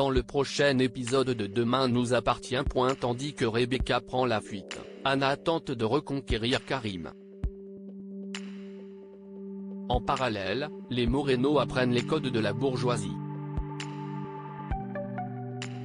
Dans le prochain épisode de Demain nous appartient. Tandis que Rebecca prend la fuite, Anna tente de reconquérir Karim. En parallèle, les Moreno apprennent les codes de la bourgeoisie.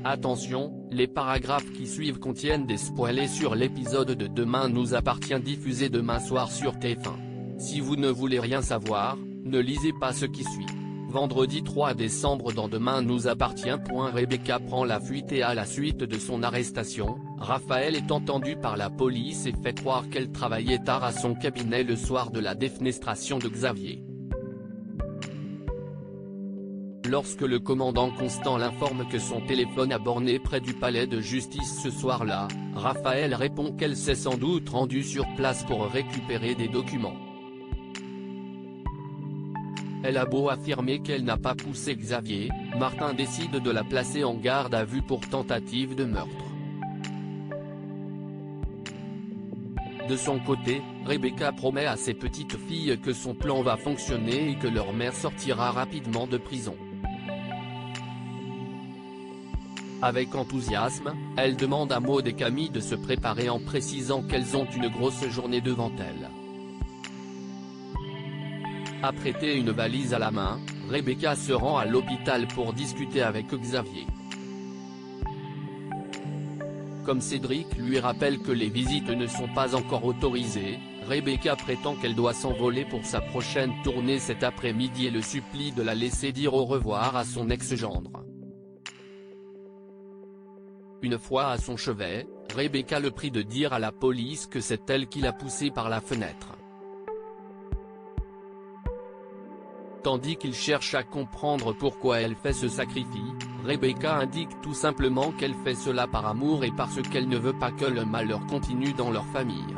Attention, les paragraphes qui suivent contiennent des spoilers sur l'épisode de Demain nous appartient diffusé demain soir sur TF1. Si vous ne voulez rien savoir, ne lisez pas ce qui suit. Vendredi 3 décembre dans Demain nous appartient. Rebecca prend la fuite et à la suite de son arrestation, Raphaël est entendu par la police et fait croire qu'elle travaillait tard à son cabinet le soir de la défenestration de Xavier. Lorsque le commandant Constant l'informe que son téléphone a borné près du palais de justice ce soir-là, Raphaël répond qu'elle s'est sans doute rendue sur place pour récupérer des documents. Elle a beau affirmer qu'elle n'a pas poussé Xavier, Martin décide de la placer en garde à vue pour tentative de meurtre. De son côté, Rebecca promet à ses petites filles que son plan va fonctionner et que leur mère sortira rapidement de prison. Avec enthousiasme, elle demande à Maud et Camille de se préparer en précisant qu'elles ont une grosse journée devant elles. Apprêtée une valise à la main, Rebecca se rend à l'hôpital pour discuter avec Xavier. Comme Cédric lui rappelle que les visites ne sont pas encore autorisées, Rebecca prétend qu'elle doit s'envoler pour sa prochaine tournée cet après-midi et le supplie de la laisser dire au revoir à son ex-gendre. Une fois à son chevet, Rebecca le prie de dire à la police que c'est elle qui l'a poussé par la fenêtre. Tandis qu'il cherche à comprendre pourquoi elle fait ce sacrifice, Rebecca indique tout simplement qu'elle fait cela par amour et parce qu'elle ne veut pas que le malheur continue dans leur famille.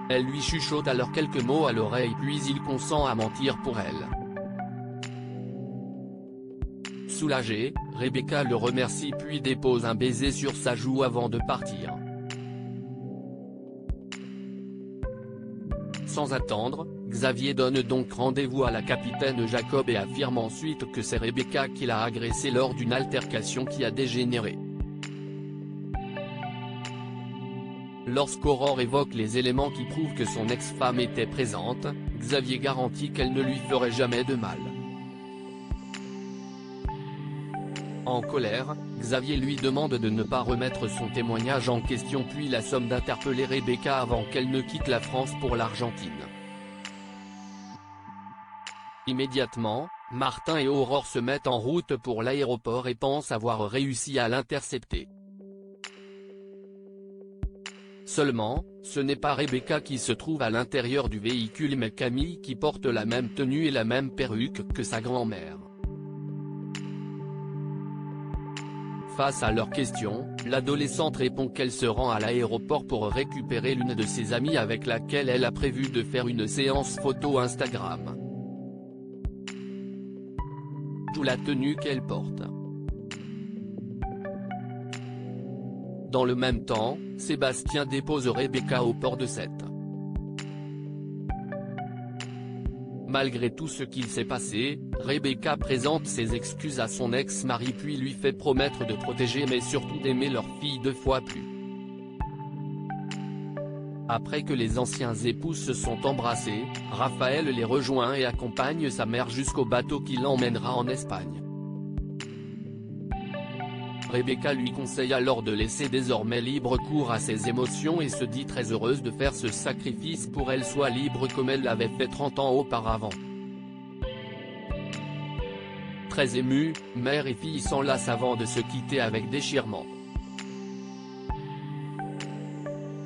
Elle lui chuchote alors quelques mots à l'oreille puis il consent à mentir pour elle. Soulagée, Rebecca le remercie puis dépose un baiser sur sa joue avant de partir. Sans attendre, Xavier donne donc rendez-vous à la capitaine Jacob et affirme ensuite que c'est Rebecca qui l'a agressé lors d'une altercation qui a dégénéré. Lorsqu'Aurore évoque les éléments qui prouvent que son ex-femme était présente, Xavier garantit qu'elle ne lui ferait jamais de mal. En colère, Xavier lui demande de ne pas remettre son témoignage en question puis la somme d'interpeller Rebecca avant qu'elle ne quitte la France pour l'Argentine. Immédiatement, Martin et Aurore se mettent en route pour l'aéroport et pensent avoir réussi à l'intercepter. Seulement, ce n'est pas Rebecca qui se trouve à l'intérieur du véhicule mais Camille qui porte la même tenue et la même perruque que sa grand-mère. Face à leurs questions, l'adolescente répond qu'elle se rend à l'aéroport pour récupérer l'une de ses amies avec laquelle elle a prévu de faire une séance photo Instagram. D'où la tenue qu'elle porte. Dans le même temps, Sébastien dépose Rebecca au port de Sète. Malgré tout ce qu'il s'est passé, Rebecca présente ses excuses à son ex-mari puis lui fait promettre de protéger mais surtout d'aimer leur fille 2 fois plus. Après que les anciens époux se sont embrassés, Raphaël les rejoint et accompagne sa mère jusqu'au bateau qui l'emmènera en Espagne. Rebecca lui conseille alors de laisser désormais libre cours à ses émotions et se dit très heureuse de faire ce sacrifice pour elle soit libre comme elle l'avait fait 30 ans auparavant. Très émue, mère et fille s'enlacent avant de se quitter avec déchirement.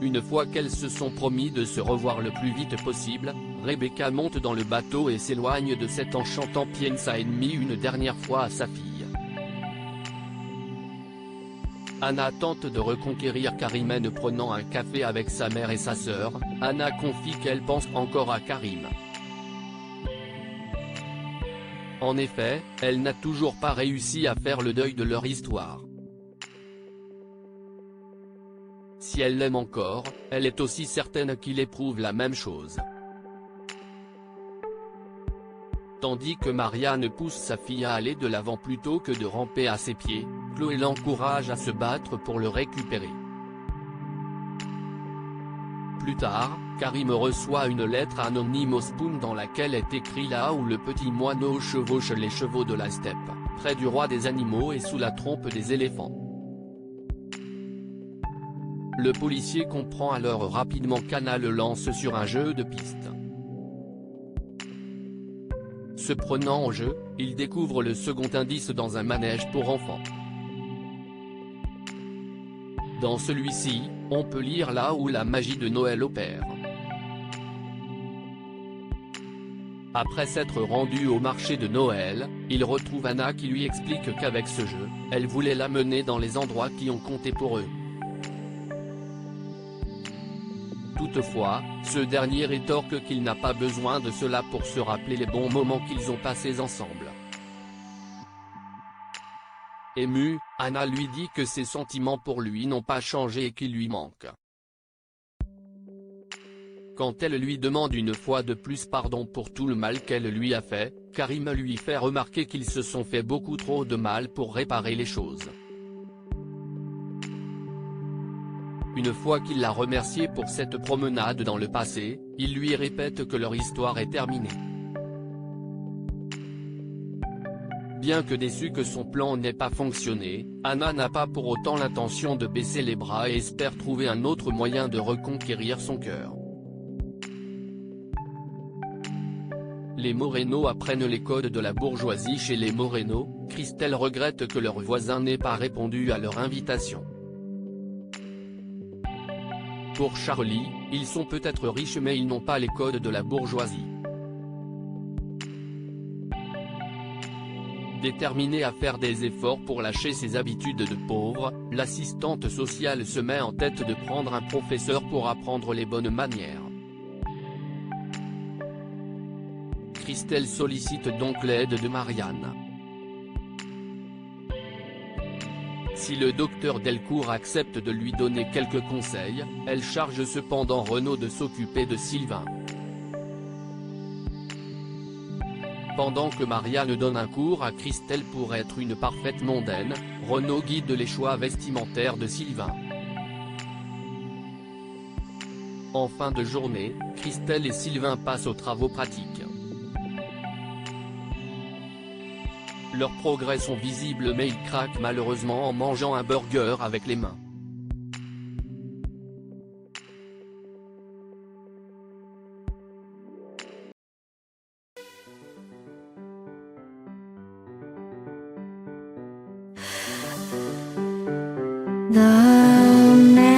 Une fois qu'elles se sont promis de se revoir le plus vite possible, Rebecca monte dans le bateau et s'éloigne de Sète en chantant Piensa Ennemi une dernière fois à sa fille. Anna tente de reconquérir Karim en prenant un café avec sa mère et sa sœur. Anna confie qu'elle pense encore à Karim. En effet, elle n'a toujours pas réussi à faire le deuil de leur histoire. Si elle l'aime encore, elle est aussi certaine qu'il éprouve la même chose. Tandis que Marianne pousse sa fille à aller de l'avant plutôt que de ramper à ses pieds, Chloé l'encourage à se battre pour le récupérer. Plus tard, Karim reçoit une lettre anonyme au Spoon dans laquelle est écrit là où le petit moineau chevauche les chevaux de la steppe, près du roi des animaux et sous la trompe des éléphants. Le policier comprend alors rapidement qu'Anna le lance sur un jeu de piste. Se prenant au jeu, il découvre le second indice dans un manège pour enfants. Dans celui-ci, on peut lire là où la magie de Noël opère. Après s'être rendu au marché de Noël, il retrouve Anna qui lui explique qu'avec ce jeu, elle voulait l'amener dans les endroits qui ont compté pour eux. Toutefois, ce dernier rétorque qu'il n'a pas besoin de cela pour se rappeler les bons moments qu'ils ont passés ensemble. Émue, Anna lui dit que ses sentiments pour lui n'ont pas changé et qu'il lui manque. Quand elle lui demande une fois de plus pardon pour tout le mal qu'elle lui a fait, Karim lui fait remarquer qu'ils se sont fait beaucoup trop de mal pour réparer les choses. Une fois qu'il l'a remercié pour cette promenade dans le passé, il lui répète que leur histoire est terminée. Bien que déçue que son plan n'ait pas fonctionné, Anna n'a pas pour autant l'intention de baisser les bras et espère trouver un autre moyen de reconquérir son cœur. Les Moreno apprennent les codes de la bourgeoisie chez les Moreno. Christelle regrette que leur voisin n'ait pas répondu à leur invitation. Pour Charlie, ils sont peut-être riches mais ils n'ont pas les codes de la bourgeoisie. Déterminée à faire des efforts pour lâcher ses habitudes de pauvre, l'assistante sociale se met en tête de prendre un professeur pour apprendre les bonnes manières. Christelle sollicite donc l'aide de Marianne. Si le docteur Delcourt accepte de lui donner quelques conseils, elle charge cependant Renaud de s'occuper de Sylvain. Pendant que Marianne donne un cours à Christelle pour être une parfaite mondaine, Renaud guide les choix vestimentaires de Sylvain. En fin de journée, Christelle et Sylvain passent aux travaux pratiques. Leurs progrès sont visibles mais ils craquent malheureusement en mangeant un burger avec les mains. The